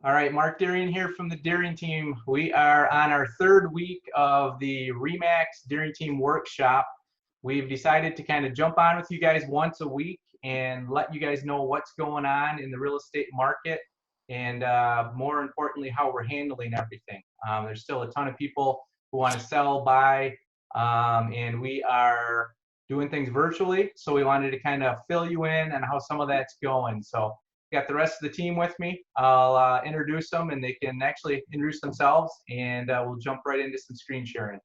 All right, Mark Deering here from the Deering team. We are on our third week of the REMAX Deering team workshop. We've decided to kind of jump on with you guys once a week and let you guys know what's going on in the real estate market and more importantly, how we're handling everything. There's still a ton of people who want to sell, buy, and we are doing things virtually. So we wanted to kind of fill you in on how some of that's going. So got the rest of the team with me. I'll introduce them and they can actually introduce themselves and we'll jump right into some screen sharing.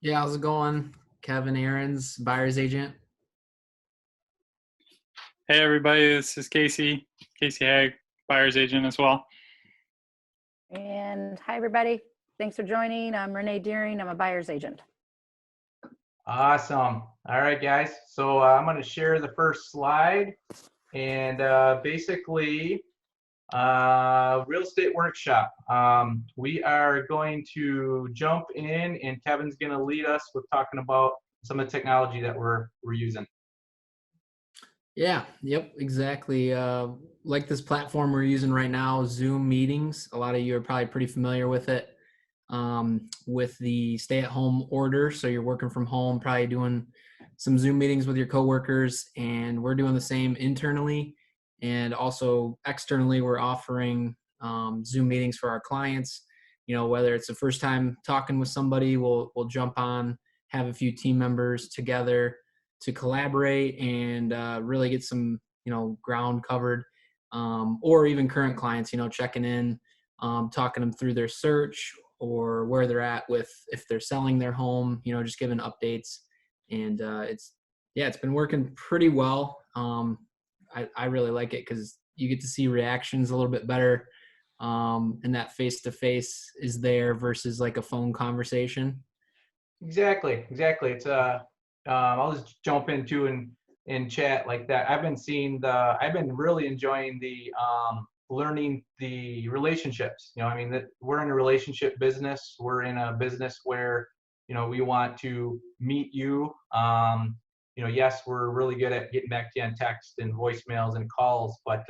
Yeah, how's it going? Kevin Ahrens, buyer's agent. Hey everybody, this is Casey Haig, buyer's agent as well. And hi everybody, thanks for joining. I'm Renee Deering, I'm a buyer's agent. Awesome. All right, guys. So I'm going to share the first slide and basically real estate workshop. We are going to jump in and Kevin's going to lead us with talking about some of the technology that we're using. Yeah, yep, exactly. Like this platform we're using right now, Zoom meetings. A lot of you are probably pretty familiar with it. With the stay-at-home order, so you're working from home, probably doing some Zoom meetings with your coworkers, and we're doing the same internally, and also externally, we're offering Zoom meetings for our clients. You know, whether it's the first time talking with somebody, we'll jump on, have a few team members together to collaborate and really get some ground covered, or even current clients, checking in, talking them through their search or where they're at with if they're selling their home, just giving updates. And it's been working pretty well. I really like it because you get to see reactions a little bit better, and that face-to-face is there versus like a phone conversation. Exactly. It's I'll just jump into and chat like that. I've been really enjoying the learning the relationships. That we're in a relationship business. We're in a business where we want to meet you. Yes, we're really good at getting back to you on text and voicemails and calls, but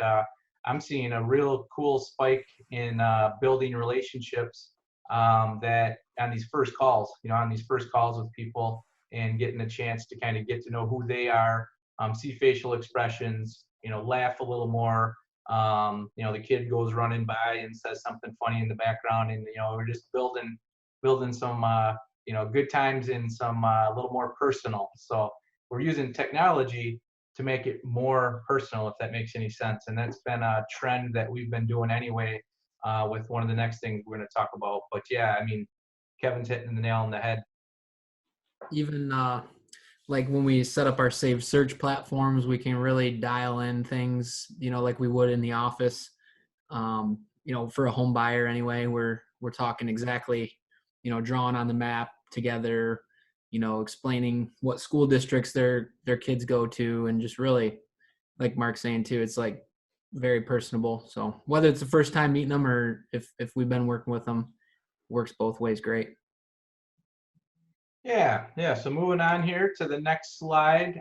I'm seeing a real cool spike in building relationships that on these first calls with people and getting a chance to kind of get to know who they are, see facial expressions, laugh a little more. The kid goes running by and says something funny in the background, and we're just building some good times and some a little more personal. So we're using technology to make it more personal, if that makes any sense. And that's been a trend that we've been doing anyway, with one of the next things we're going to talk about. But yeah, Kevin's hitting the nail on the head. Even like when we set up our saved search platforms, we can really dial in things, like we would in the office. For a home buyer anyway, we're talking exactly, drawing on the map together, explaining what school districts their kids go to, and just really, like Mark's saying too, it's like very personable. So whether it's the first time meeting them or if we've been working with them, works both ways great. Yeah. So moving on here to the next slide,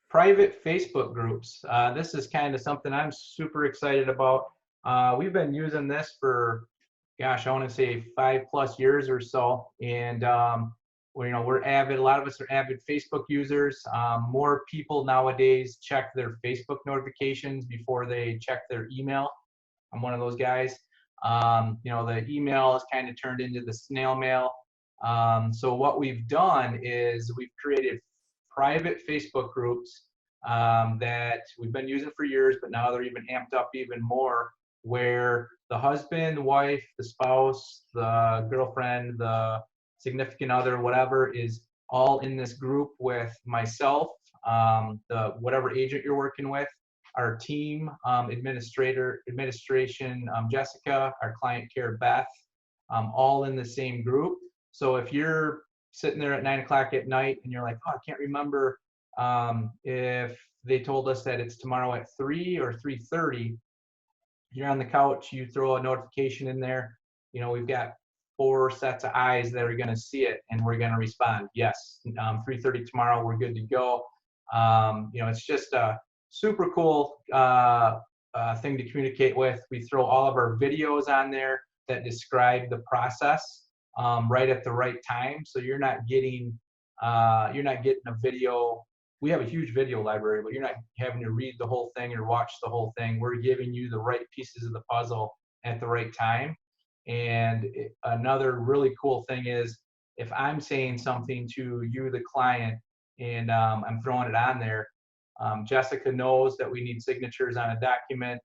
private Facebook groups. This is kind of something I'm super excited about. We've been using this for, I want to say 5+ years or so. And, we're avid, a lot of us are avid Facebook users. More people nowadays check their Facebook notifications before they check their email. I'm one of those guys. The email has kind of turned into the snail mail. So what we've done is we've created private Facebook groups that we've been using for years, but now they're even amped up even more, where the husband, wife, the spouse, the girlfriend, the significant other, whatever, is all in this group with myself, the whatever agent you're working with, our team, administration, Jessica, our client care, Beth, all in the same group. So if you're sitting there at 9 o'clock at night and you're like, oh, I can't remember if they told us that it's tomorrow at 3 or 3:30, you're on the couch, you throw a notification in there. We've got 4 sets of eyes that are going to see it, and we're going to respond. Yes, 3:30 tomorrow, we're good to go. It's just a super cool thing to communicate with. We throw all of our videos on there that describe the process right at the right time. So you're not getting a video. We have a huge video library, but you're not having to read the whole thing or watch the whole thing. We're giving you the right pieces of the puzzle at the right time. And another really cool thing is if I'm saying something to you, the client, and I'm throwing it on there, Jessica knows that we need signatures on a document.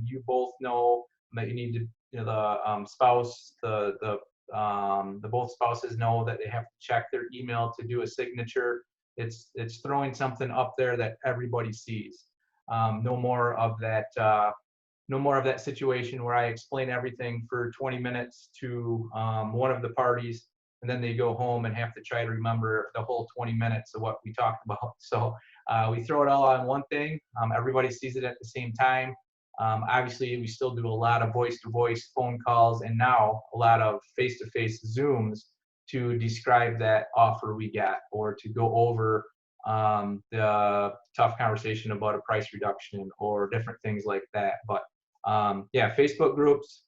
You both know that you need to, the spouse, the both spouses know that they have to check their email to do a signature. It's throwing something up there that everybody sees. No more of that situation where I explain everything for 20 minutes to one of the parties, and then they go home and have to try to remember the whole 20 minutes of what we talked about. So we throw it all on one thing. Everybody sees it at the same time. Obviously, we still do a lot of voice-to-voice phone calls, and now a lot of face-to-face Zooms to describe that offer we got, or to go over the tough conversation about a price reduction or different things like that. But yeah, Facebook groups,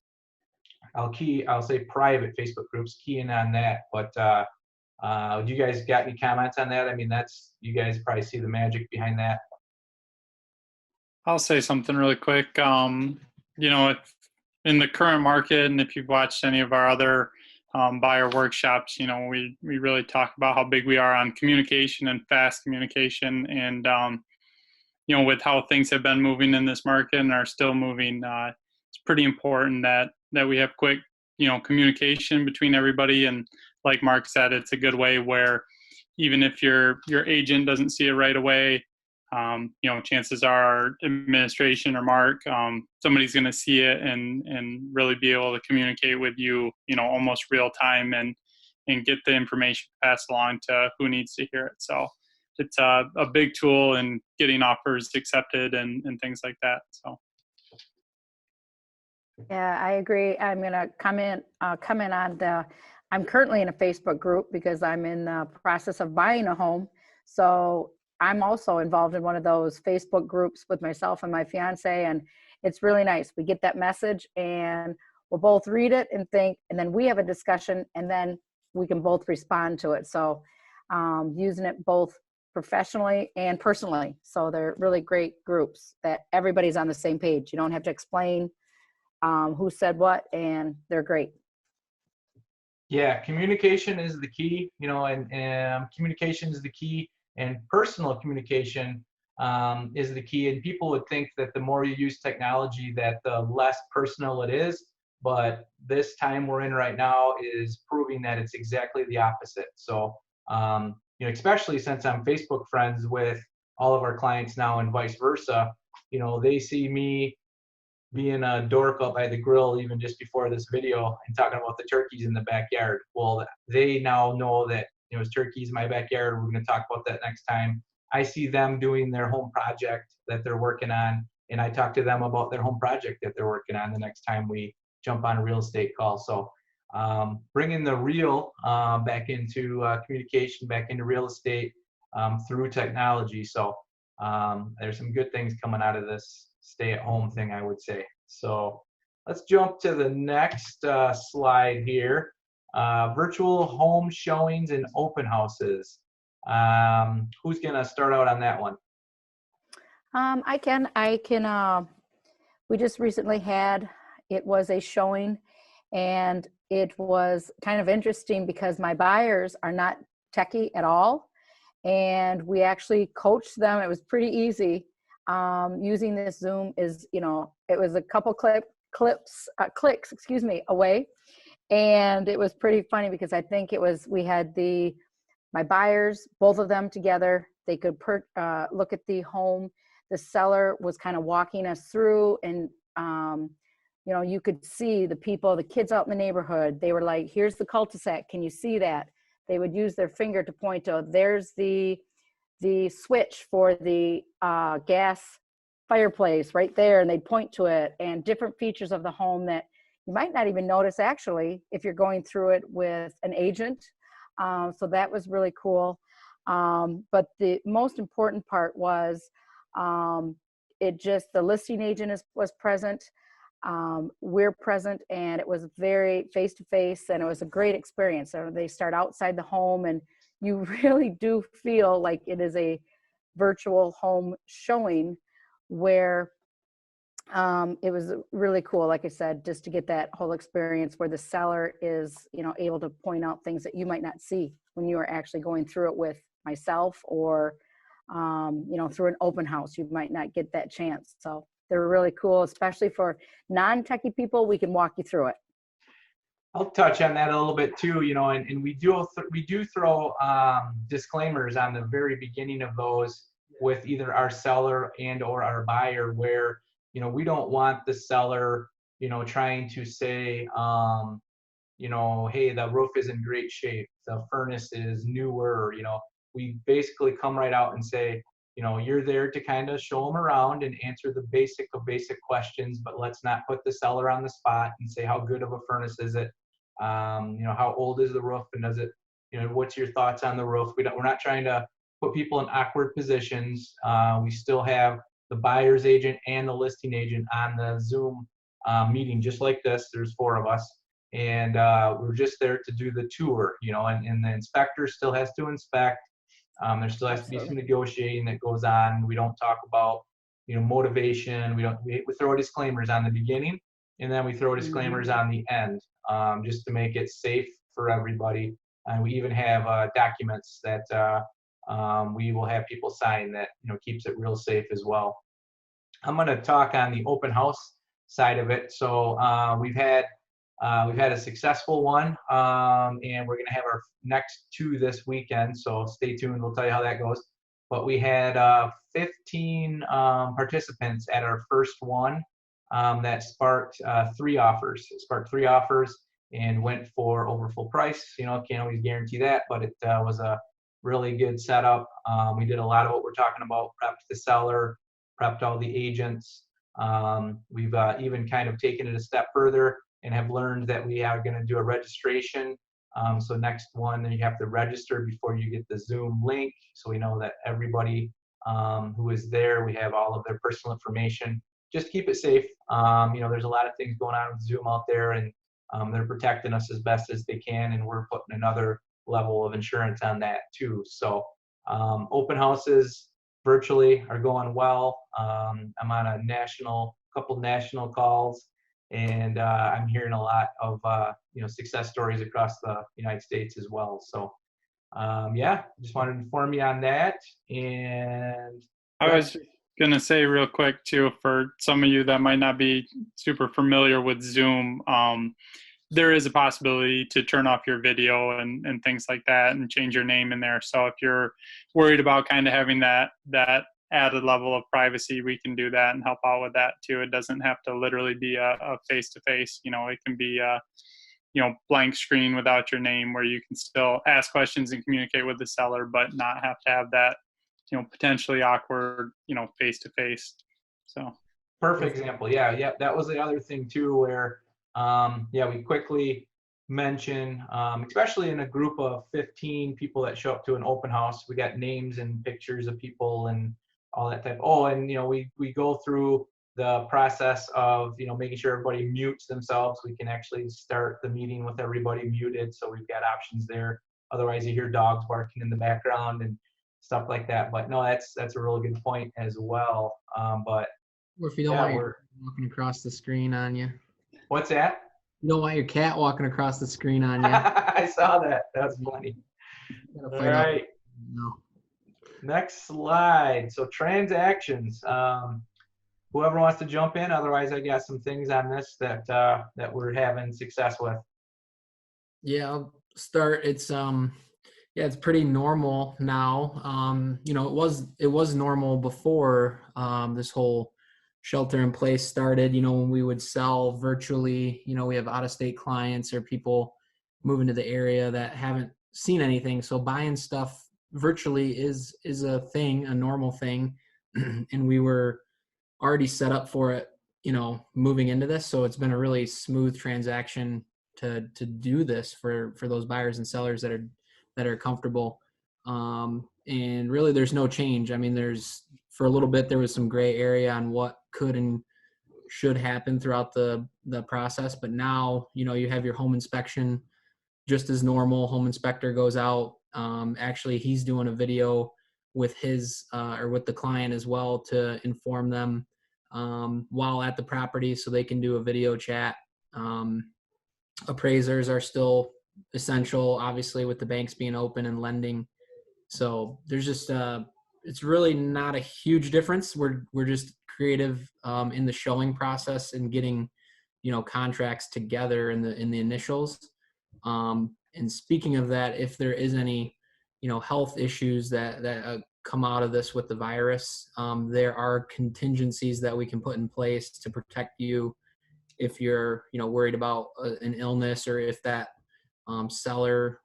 I'll say private Facebook groups, key in on that. But do you guys got any comments on that? I mean, you guys probably see the magic behind that. I'll say something really quick. In the current market, and if you've watched any of our other buyer workshops, we really talk about how big we are on communication and fast communication. And, with how things have been moving in this market and are still moving, it's pretty important that we have quick, communication between everybody. And like Mark said, it's a good way where even if your agent doesn't see it right away, chances are our administration or Mark, somebody's going to see it and really be able to communicate with you, almost real time and get the information passed along to who needs to hear it. So it's a big tool in getting offers accepted and things like that. So. Yeah, I agree. I'm going to comment on I'm currently in a Facebook group because I'm in the process of buying a home. So I'm also involved in one of those Facebook groups with myself and my fiance, and it's really nice. We get that message and we'll both read it and think, and then we have a discussion, and then we can both respond to it. So using it both professionally and personally. So they're really great groups that everybody's on the same page. You don't have to explain who said what, and they're great. Yeah, communication is the key, and communication is the key. And personal communication is the key. And people would think that the more you use technology, that the less personal it is. But this time we're in right now is proving that it's exactly the opposite. So, especially since I'm Facebook friends with all of our clients now and vice versa, they see me being a dork up by the grill even just before this video and talking about the turkeys in the backyard. Well, they now know that there's turkeys in my backyard. We're going to talk about that next time. I see them doing their home project that they're working on, and I talk to them about their home project that they're working on the next time we jump on a real estate call. So bringing the real back into communication, back into real estate through technology. So there's some good things coming out of this stay-at-home thing, I would say. So let's jump to the next slide here. Virtual home showings and open houses. Who's gonna start out on that one? I can, we just recently it was a showing, and it was kind of interesting because my buyers are not techie at all. And we actually coached them. It was pretty easy. Using this Zoom is, it was a couple clicks away. And it was pretty funny because I think we had my buyers, both of them together. They could look at the home. The seller was kind of walking us through, and you could see the people, the kids out in the neighborhood. They were like, here's the cul-de-sac. Can you see that? They would use their finger to point to, there's the switch for the gas fireplace right there. And they'd point to it, and different features of the home that you might not even notice actually if you're going through it with an agent. So that was really cool. But the most important part was it just, the listing agent was present. We're present, and it was very face to face, and it was a great experience. So they start outside the home, and you really do feel like it is a virtual home showing, where it was really cool, like I said, just to get that whole experience where the seller is, able to point out things that you might not see when you are actually going through it with myself, or through an open house. You might not get that chance. So they're really cool, especially for non-techie people. We can walk you through it. I'll touch on that a little bit too, and we do throw disclaimers on the very beginning of those with either our seller and or our buyer, where we don't want the seller trying to say hey, the roof is in great shape, the furnace is newer. We basically come right out and say, you're there to kind of show them around and answer the basic of basic questions, but let's not put the seller on the spot and say, how good of a furnace is it? How old is the roof, and does it, what's your thoughts on the roof? We're not trying to put people in awkward positions. We still have the buyer's agent and the listing agent on the Zoom meeting, just like this. There's 4 of us, and we're just there to do the tour, and the inspector still has to inspect. There still has to be some negotiating that goes on. We don't talk about, motivation. We throw disclaimers on the beginning, and then we throw disclaimers on the end, just to make it safe for everybody. And we even have documents that we will have people sign that keeps it real safe as well. I'm going to talk on the open house side of it. So we've had a successful one, and we're going to have our next 2 this weekend. So stay tuned. We'll tell you how that goes. But we had 15 participants at our first one that sparked 3 offers. It sparked 3 offers and went for over full price. Can't always guarantee that, but it was a really good setup. We did a lot of what we're talking about: prepped the seller, prepped all the agents. We've even kind of taken it a step further and have learned that we are going to do a registration. So next one, you have to register before you get the Zoom link. So we know that everybody who is there, we have all of their personal information. Just keep it safe. There's a lot of things going on with Zoom out there, and they're protecting us as best as they can, and we're putting another level of insurance on that too. So open houses virtually are going well. I'm on a couple national calls, and I'm hearing a lot of success stories across the United States as well. So just wanted to inform you on that. And I was going to say real quick too, for some of you that might not be super familiar with Zoom, there is a possibility to turn off your video and things like that and change your name in there. So if you're worried about kind of having that added level of privacy, we can do that and help out with that too. It doesn't have to literally be a face-to-face. It can be a blank screen without your name, where you can still ask questions and communicate with the seller, but not have to have that potentially awkward face-to-face. So perfect example. Yeah, that was the other thing too, where we quickly mention, especially in a group of 15 people that show up to an open house, we got names and pictures of people and all that type. We go through the process of making sure everybody mutes themselves. We can actually start the meeting with everybody muted, so we've got options there. Otherwise, you hear dogs barking in the background and stuff like that. But no, that's a really good point as well. Or if you don't want your walking across the screen on you. What's that? You don't want your cat walking across the screen on you. I saw that. That's funny. All right. No. Next slide. So transactions. Whoever wants to jump in. Otherwise, I got some things on this that we're having success with. Yeah, I'll start. It's it's pretty normal now. It was normal before this whole shelter in place started. When we would sell virtually, we have out-of-state clients or people moving to the area that haven't seen anything. So buying stuff virtually is a thing, a normal thing. And we were already set up for it, moving into this. So it's been a really smooth transaction to do this for those buyers and sellers that are comfortable. And really there's no change. I mean, for a little bit there was some gray area on what could and should happen throughout the process. But now, you know, you have your home inspection just as normal. Home inspector goes out. Actually, he's doing a video with his or with the client as well to inform them while at the property, so they can do a video chat. Appraisers are still essential, obviously, with the banks being open and lending. So there's just it's really not a huge difference. We're just creative in the showing process and getting, you know, contracts together in the initials. And speaking of that, if there is any, you know, health issues that come out of this with the virus, there are contingencies that we can put in place to protect you if you're, you know, worried about an illness, or if that seller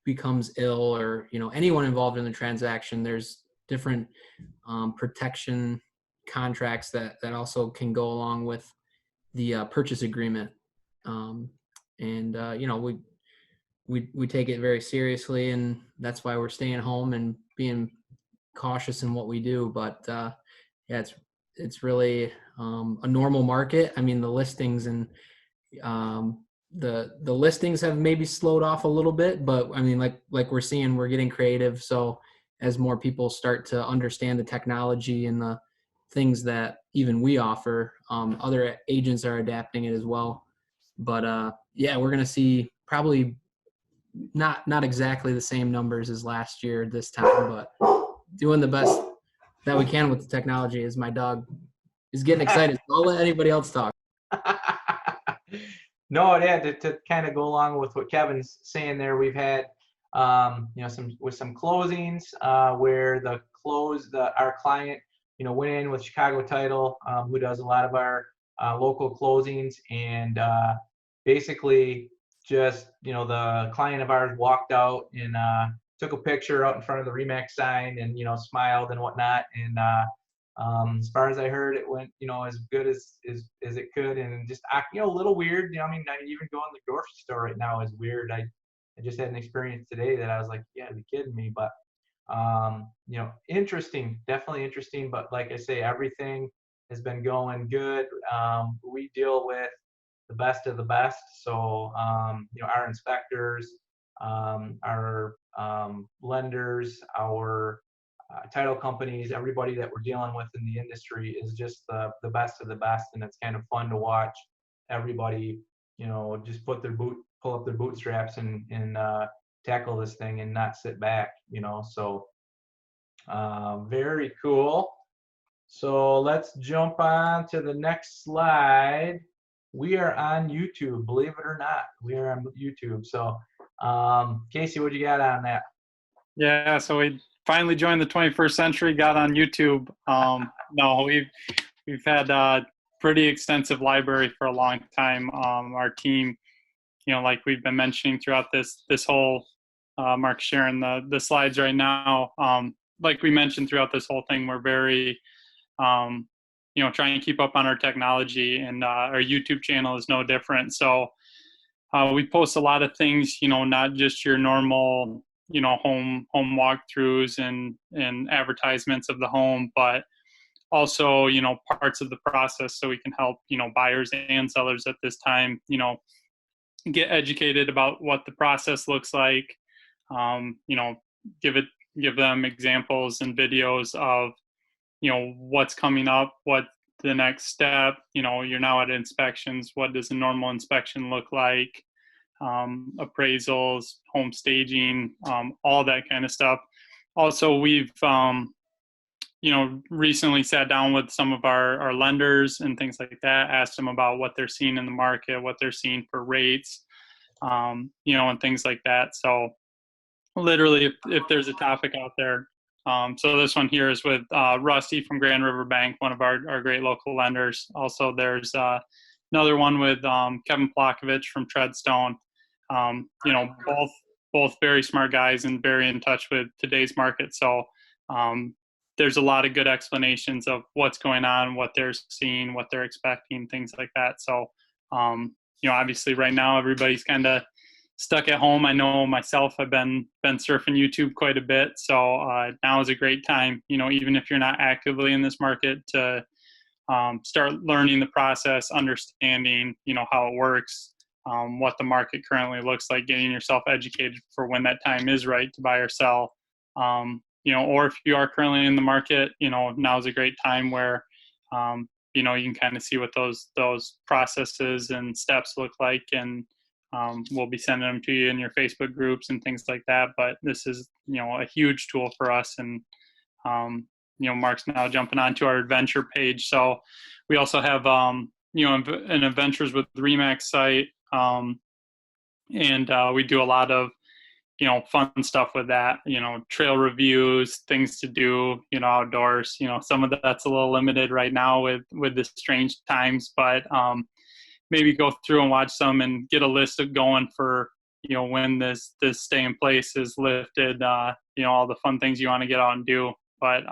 becomes ill, or, you know, anyone involved in the transaction. There's different protection contracts that also can go along with the purchase agreement. You know, we take it very seriously, and that's why we're staying home and being cautious in what we do. But yeah, it's really a normal market. I mean, the listings and the listings have maybe slowed off a little bit, but I mean, like we're seeing, we're getting creative. So as more people start to understand the technology and the things that even we offer, other agents are adapting it as well. But yeah, we're going to see probably not exactly the same numbers as last year this time, but doing the best that we can with the technology. As my dog is getting excited, so I'll let anybody else talk. No, yeah, to kind of go along with what Kevin's saying there, we've had you know, some closings where our client, you know, went in with Chicago Title, who does a lot of our local closings, and basically just, you know, the client of ours walked out and took a picture out in front of the Remax sign, and, you know, smiled and whatnot. And as far as I heard, it went, you know, as good as it could. And just, you know, a little weird. You know, I mean, even going to the grocery store right now is weird. I just had an experience today that I was like, yeah, you're kidding me. But you know, interesting, definitely interesting. But like I say, everything has been going good. We deal with the best of the best. So you know, our inspectors, our lenders, our title companies, everybody that we're dealing with in the industry is just the best of the best. And it's kind of fun to watch everybody, you know, just pull up their bootstraps and tackle this thing and not sit back, you know. So very cool. So let's jump on to the next slide. We are on YouTube, believe it or not. We are on YouTube. So Casey, what you got on that? Yeah, so we finally joined the 21st century, got on YouTube. No, we've had pretty extensive library for a long time. Our team, you know, like we've been mentioning throughout this whole, Mark sharing the slides right now. Like we mentioned throughout this whole thing, we're very, you know, trying to keep up on our technology, and our YouTube channel is no different. So we post a lot of things, you know, not just your normal, you know, home walkthroughs and advertisements of the home, but also, you know, parts of the process, so we can help, you know, buyers and sellers at this time, you know, get educated about what the process looks like. You know, give them examples and videos of, you know, what's coming up, what the next step, you know, you're now at inspections. What does a normal inspection look like? Appraisals, home staging, all that kind of stuff. Also, we've, you know, recently sat down with some of our lenders and things like that, asked them about what they're seeing in the market, what they're seeing for rates, you know, and things like that. So literally, if there's a topic out there. So this one here is with Rusty from Grand River Bank, one of our great local lenders. Also, there's another one with Kevin Plakovich from Treadstone. You know, both very smart guys and very in touch with today's market. So there's a lot of good explanations of what's going on, what they're seeing, what they're expecting, things like that. So, you know, obviously right now everybody's kind of stuck at home. I know myself, I've been surfing YouTube quite a bit. So now is a great time, even if you're not actively in this market, to start learning the process, understanding, how it works, what the market currently looks like, getting yourself educated for when that time is right to buy or sell. Or if you are currently in the market, now is a great time where, you can kind of see what those processes and steps look like, and we'll be sending them to you in your Facebook groups and things like that. But this is, a huge tool for us. And, Mark's now jumping onto our adventure page. So we also have, an Adventures with Remax site. And we do a lot of, fun stuff with that, trail reviews, things to do, outdoors. Some of that's a little limited right now with the strange times, but maybe go through and watch some and get a list of going for, when this stay in place is lifted, all the fun things you want to get out and do. But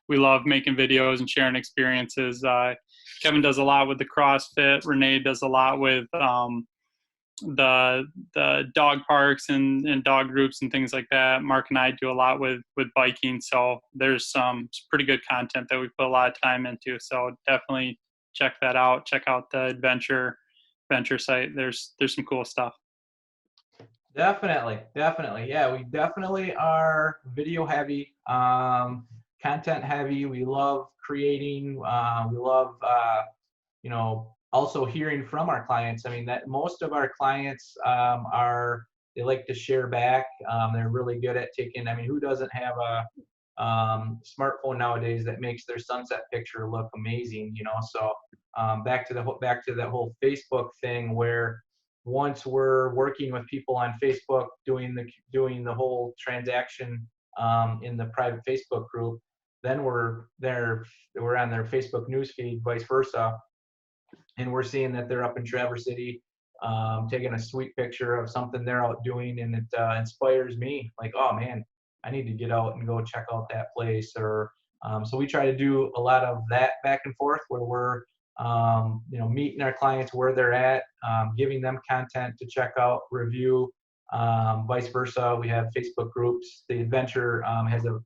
we love making videos and sharing experiences. Kevin does a lot with the CrossFit. Renee does a lot with the dog parks and dog groups and things like that. Mark and I do a lot with biking. So there's some pretty good content that we put a lot of time into. So definitely check that out. Check out the adventure site. There's some cool stuff. Definitely. Yeah, we definitely are video heavy, content heavy. We love creating. We love, also hearing from our clients. I mean, that most of our clients they like to share back. They're really good at taking. I mean, who doesn't have a smartphone nowadays that makes their sunset picture look amazing? So back to that whole Facebook thing, where once we're working with people on Facebook, doing the whole transaction in the private Facebook group, then we're on their Facebook newsfeed, vice versa, and we're seeing that they're up in Traverse City, taking a sweet picture of something they're out doing, and it inspires me. Like, oh man, I need to get out and go check out that place. Or so we try to do a lot of that back and forth, where we're meeting our clients where they're at, giving them content to check out, review, vice versa. We have Facebook groups. The Adventure has a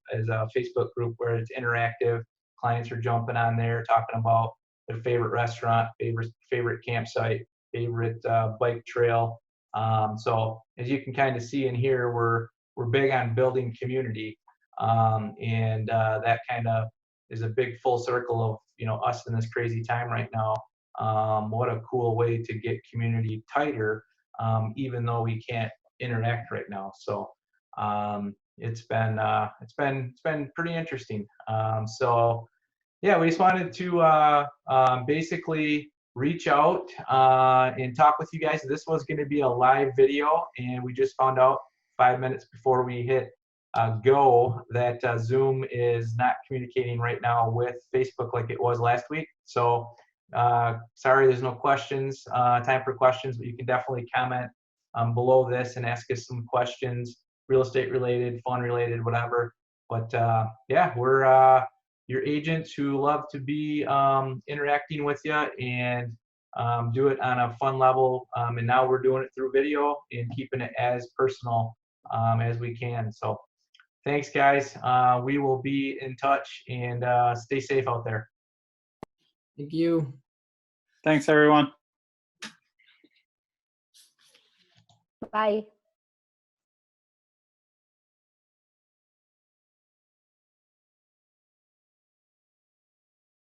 Facebook group where it's interactive. Clients are jumping on there, talking about their favorite restaurant, favorite campsite, favorite bike trail. So as you can kind of see in here, we're big on building community, and that kind of is a big full circle of us in this crazy time right now. What a cool way to get community tighter, even though we can't interact right now. So it's been pretty interesting. So yeah, we just wanted to basically reach out and talk with you guys. This was going to be a live video, and we just found out 5 minutes before we hit go that Zoom is not communicating right now with Facebook like it was last week. So sorry, there's no questions, time for questions, but you can definitely comment below this and ask us some questions, real estate related, fun related, whatever. But yeah, we're your agents who love to be interacting with you and do it on a fun level. And now we're doing it through video and keeping it as personal as we can. So thanks, guys. We will be in touch, and stay safe out there. Thank you. Thanks, everyone. Bye.